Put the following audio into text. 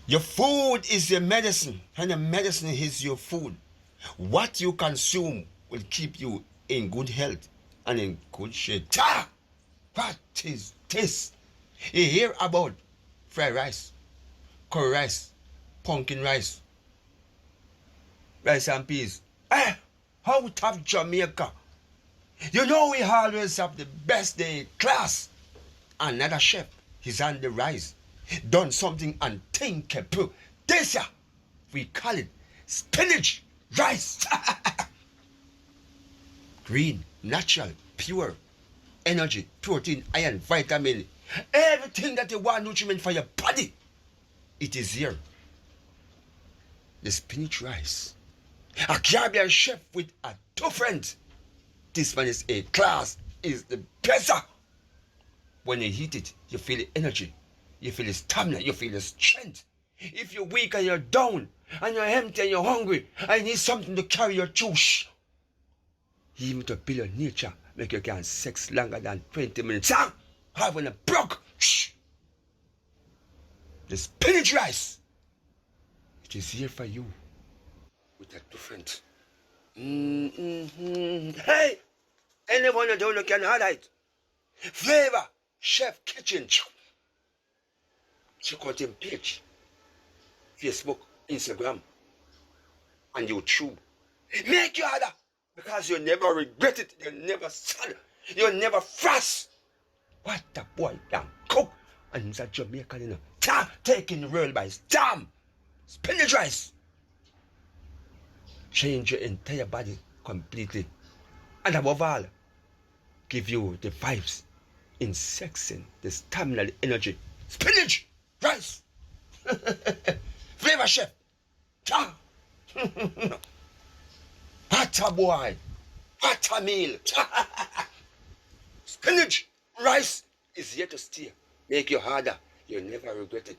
Your food is your medicine, and your medicine is your food. What you consume will keep you in good health and in good shape. Ah! What is this? You hear about fried rice, curry rice, pumpkin rice, rice and peas. Out of Jamaica. You know we always have the best day class. Another chef, he's on the rise. Done something unthinkable. This year, we call it spinach rice. Green, natural, pure, energy, protein, iron, vitamin. Everything that you want nutriment for your body, it is here. The spinach rice. A Caribbean chef with a different. This one is a class, is the best. When you eat it, you feel the energy, you feel the stamina, you feel the strength. If you're weak and you're down, and you're empty and you're hungry, I need something to carry your juice. Even to build your nature, make you can sex longer than 20 minutes. Having a broke. The spinach rice, it is here for you with a different. Hey, anyone you don't can highlight. Flavor, Chef Kitchen. Check out him page. Facebook, Instagram, and YouTube. Make your order because you never regret it. You never sad. You never fuss. What a boy can cook. And he's a Jamaican, you know. Taking the world by storm. Spinach rice. Change your entire body completely. And above all, give you the vibes in sexing, the stamina, the energy. Spinach rice. Flavor chef. What a boy. What a meal. Spinach rice is here to stay. Make you harder. You'll never regret it.